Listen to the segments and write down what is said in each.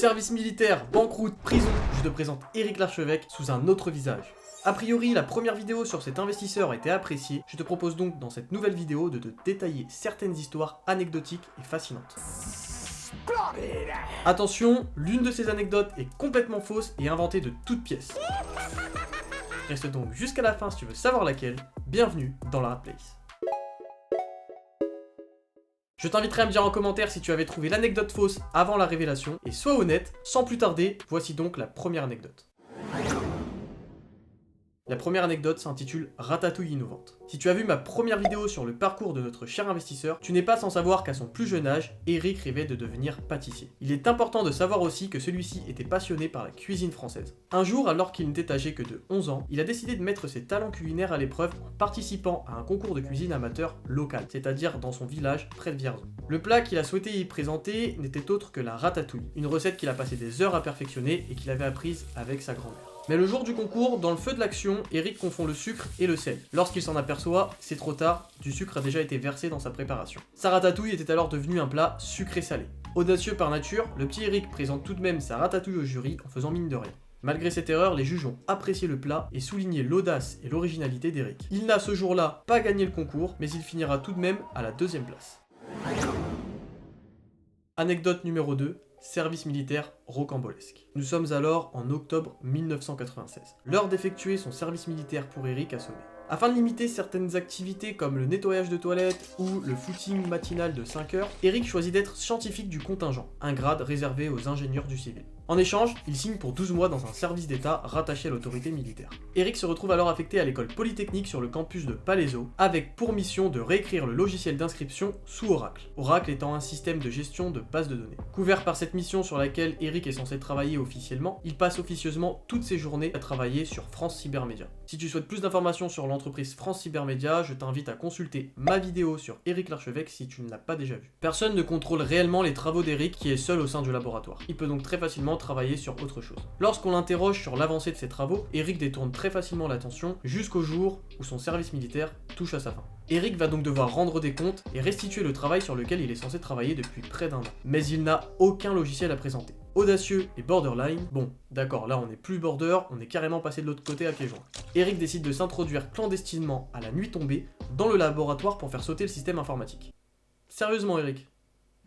Service militaire, banqueroute, prison, je te présente Éric Larchevêque sous un autre visage. A priori, la première vidéo sur cet investisseur a été appréciée, je te propose donc dans cette nouvelle vidéo de te détailler certaines histoires anecdotiques et fascinantes. Attention, l'une de ces anecdotes est complètement fausse et inventée de toutes pièces. Reste donc jusqu'à la fin si tu veux savoir laquelle. Bienvenue dans la Rat Place. Je t'inviterai à me dire en commentaire si tu avais trouvé l'anecdote fausse avant la révélation, et sois honnête, sans plus tarder, voici donc la première anecdote. La première anecdote s'intitule Ratatouille innovante. Si tu as vu ma première vidéo sur le parcours de notre cher investisseur, tu n'es pas sans savoir qu'à son plus jeune âge, Éric rêvait de devenir pâtissier. Il est important de savoir aussi que celui-ci était passionné par la cuisine française. Un jour, alors qu'il n'était âgé que de 11 ans, il a décidé de mettre ses talents culinaires à l'épreuve en participant à un concours de cuisine amateur local, c'est-à-dire dans son village près de Vierzon. Le plat qu'il a souhaité y présenter n'était autre que la ratatouille, une recette qu'il a passé des heures à perfectionner et qu'il avait apprise avec sa grand-mère. Mais le jour du concours, dans le feu de l'action, Éric confond le sucre et le sel. Lorsqu'il s'en aperçoit, c'est trop tard, du sucre a déjà été versé dans sa préparation. Sa ratatouille était alors devenue un plat sucré-salé. Audacieux par nature, le petit Éric présente tout de même sa ratatouille au jury en faisant mine de rien. Malgré cette erreur, les juges ont apprécié le plat et souligné l'audace et l'originalité d'Éric. Il n'a ce jour-là pas gagné le concours, mais il finira tout de même à la deuxième place. Anecdote numéro 2. Service militaire rocambolesque. Nous sommes alors en octobre 1996. L'heure d'effectuer son service militaire pour Éric a sonné. Afin de limiter certaines activités comme le nettoyage de toilettes ou le footing matinal de 5 heures, Éric choisit d'être scientifique du contingent, un grade réservé aux ingénieurs du civil. En échange, il signe pour 12 mois dans un service d'État rattaché à l'autorité militaire. Éric se retrouve alors affecté à l'école polytechnique sur le campus de Palaiseau, avec pour mission de réécrire le logiciel d'inscription sous Oracle. Oracle étant un système de gestion de bases de données. Couvert par cette mission sur laquelle Éric est censé travailler officiellement, il passe officieusement toutes ses journées à travailler sur France Cybermédia. Si tu souhaites plus d'informations sur l'entreprise France Cybermédia, je t'invite à consulter ma vidéo sur Éric Larchevêque si tu ne l'as pas déjà vue. Personne ne contrôle réellement les travaux d'Éric qui est seul au sein du laboratoire. Il peut donc très facilement travailler sur autre chose. Lorsqu'on l'interroge sur l'avancée de ses travaux, Éric détourne très facilement l'attention jusqu'au jour où son service militaire touche à sa fin. Éric va donc devoir rendre des comptes et restituer le travail sur lequel il est censé travailler depuis près d'1 an. Mais il n'a aucun logiciel à présenter. Audacieux et borderline, bon, d'accord, là on n'est plus border, on est carrément passé de l'autre côté à pieds joints. Éric décide de s'introduire clandestinement à la nuit tombée dans le laboratoire pour faire sauter le système informatique. Sérieusement Éric?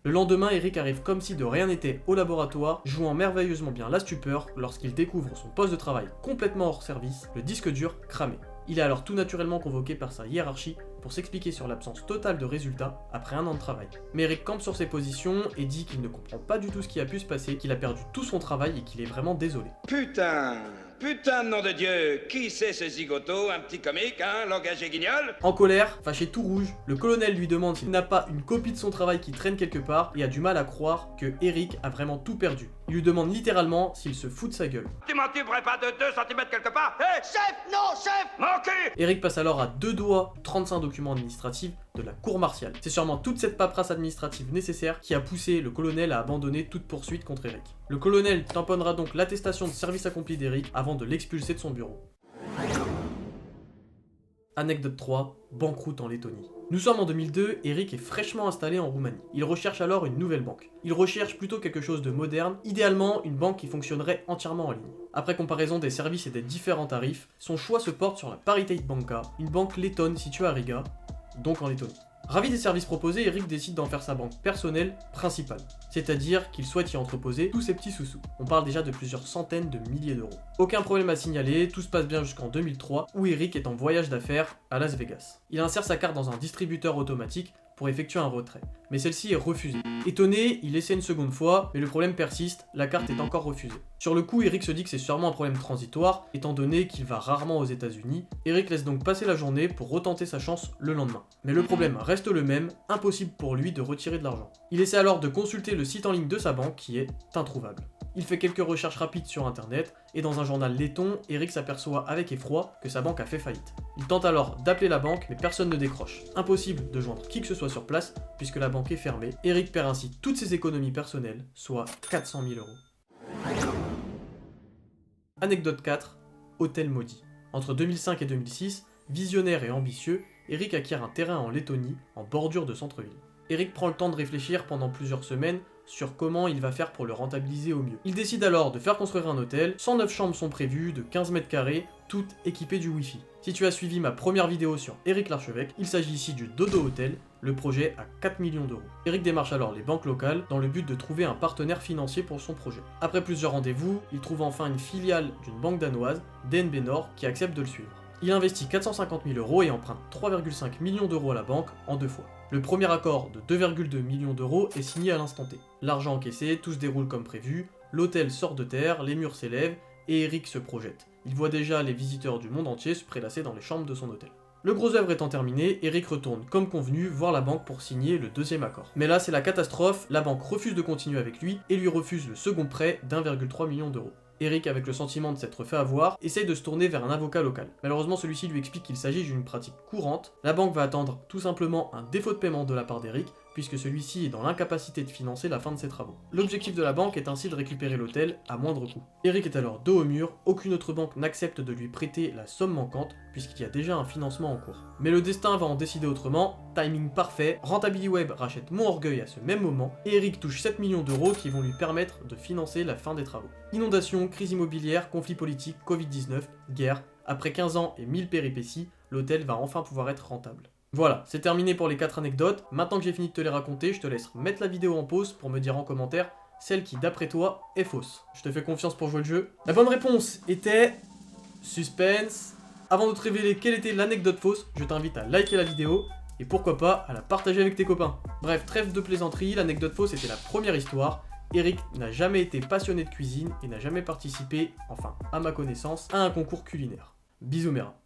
Le lendemain, Éric arrive comme si de rien n'était au laboratoire, jouant merveilleusement bien la stupeur lorsqu'il découvre son poste de travail complètement hors service, le disque dur cramé. Il est alors tout naturellement convoqué par sa hiérarchie pour s'expliquer sur l'absence totale de résultats après 1 an de travail. Mais Éric campe sur ses positions et dit qu'il ne comprend pas du tout ce qui a pu se passer, qu'il a perdu tout son travail et qu'il est vraiment désolé. Putain de nom de Dieu, qui c'est ce zigoto, un petit comique, hein, langage et guignol? En colère, fâché tout rouge, le colonel lui demande s'il n'a pas une copie de son travail qui traîne quelque part et a du mal à croire que Éric a vraiment tout perdu. Il lui demande littéralement s'il se fout de sa gueule. Tu m'en tuerais pas de 2 cm quelque part? Hé, chef, non, chef, manqué! Éric passe alors à 2 doigts 35 documents administratifs de la cour martiale. C'est sûrement toute cette paperasse administrative nécessaire qui a poussé le colonel à abandonner toute poursuite contre Éric. Le colonel tamponnera donc l'attestation de service accompli d'Éric avant de l'expulser de son bureau. Anecdote 3, banqueroute en Lettonie. Nous sommes en 2002, Éric est fraîchement installé en Roumanie. Il recherche alors une nouvelle banque. Il recherche plutôt quelque chose de moderne, idéalement une banque qui fonctionnerait entièrement en ligne. Après comparaison des services et des différents tarifs, son choix se porte sur la Paritate Banka, une banque lettonne située à Riga, donc en Lettonie. Ravi des services proposés, Éric décide d'en faire sa banque personnelle principale, c'est-à-dire qu'il souhaite y entreposer tous ses petits sous-sous. On parle déjà de plusieurs centaines de milliers d'euros. Aucun problème à signaler, tout se passe bien jusqu'en 2003, où Éric est en voyage d'affaires à Las Vegas. Il insère sa carte dans un distributeur automatique pour effectuer un retrait, mais celle-ci est refusée. Étonné, il essaie une seconde fois, mais le problème persiste, la carte est encore refusée. Sur le coup, Éric se dit que c'est sûrement un problème transitoire, étant donné qu'il va rarement aux États-Unis. Éric laisse donc passer la journée pour retenter sa chance le lendemain. Mais le problème reste le même, impossible pour lui de retirer de l'argent. Il essaie alors de consulter le site en ligne de sa banque qui est introuvable. Il fait quelques recherches rapides sur internet, et dans un journal letton, Éric s'aperçoit avec effroi que sa banque a fait faillite. Il tente alors d'appeler la banque, mais personne ne décroche. Impossible de joindre qui que ce soit sur place, puisque la banque est fermée. Éric perd ainsi toutes ses économies personnelles, soit 400 000 euros. Anecdote 4, hôtel maudit. Entre 2005 et 2006, visionnaire et ambitieux, Éric acquiert un terrain en Lettonie, en bordure de centre-ville. Éric prend le temps de réfléchir pendant plusieurs semaines sur comment il va faire pour le rentabiliser au mieux. Il décide alors de faire construire un hôtel, 109 chambres sont prévues, de 15 mètres carrés, toutes équipées du Wi-Fi. Si tu as suivi ma première vidéo sur Éric Larchevêque, il s'agit ici du Dodo Hotel, le projet à 4 millions d'euros. Éric démarche alors les banques locales dans le but de trouver un partenaire financier pour son projet. Après plusieurs rendez-vous, il trouve enfin une filiale d'une banque danoise, DNB Nord, qui accepte de le suivre. Il investit 450 000 euros et emprunte 3,5 millions d'euros à la banque en 2 fois. Le premier accord de 2,2 millions d'euros est signé à l'instant T. L'argent encaissé, tout se déroule comme prévu, l'hôtel sort de terre, les murs s'élèvent et Éric se projette. Il voit déjà les visiteurs du monde entier se prélasser dans les chambres de son hôtel. Le gros œuvre étant terminé, Éric retourne comme convenu voir la banque pour signer le deuxième accord. Mais là c'est la catastrophe, la banque refuse de continuer avec lui et lui refuse le second prêt d'1,3 million d'euros. Éric, avec le sentiment de s'être fait avoir, essaye de se tourner vers un avocat local. Malheureusement, celui-ci lui explique qu'il s'agit d'une pratique courante. La banque va attendre tout simplement un défaut de paiement de la part d'Éric, puisque celui-ci est dans l'incapacité de financer la fin de ses travaux. L'objectif de la banque est ainsi de récupérer l'hôtel à moindre coût. Éric est alors dos au mur, aucune autre banque n'accepte de lui prêter la somme manquante, puisqu'il y a déjà un financement en cours. Mais le destin va en décider autrement, timing parfait, Rentabiliweb rachète Mon Orgueil à ce même moment, et Éric touche 7 millions d'euros qui vont lui permettre de financer la fin des travaux. Inondation, crise immobilière, conflit politique, Covid-19, guerre, après 15 ans et 1000 péripéties, l'hôtel va enfin pouvoir être rentable. Voilà, c'est terminé pour les 4 anecdotes. Maintenant que j'ai fini de te les raconter, je te laisse mettre la vidéo en pause pour me dire en commentaire celle qui, d'après toi, est fausse. Je te fais confiance pour jouer le jeu. La bonne réponse était... suspense. Avant de te révéler quelle était l'anecdote fausse, je t'invite à liker la vidéo et pourquoi pas à la partager avec tes copains. Bref, trêve de plaisanterie, l'anecdote fausse était la première histoire. Éric n'a jamais été passionné de cuisine et n'a jamais participé, enfin à ma connaissance, à un concours culinaire. Bisous Méra.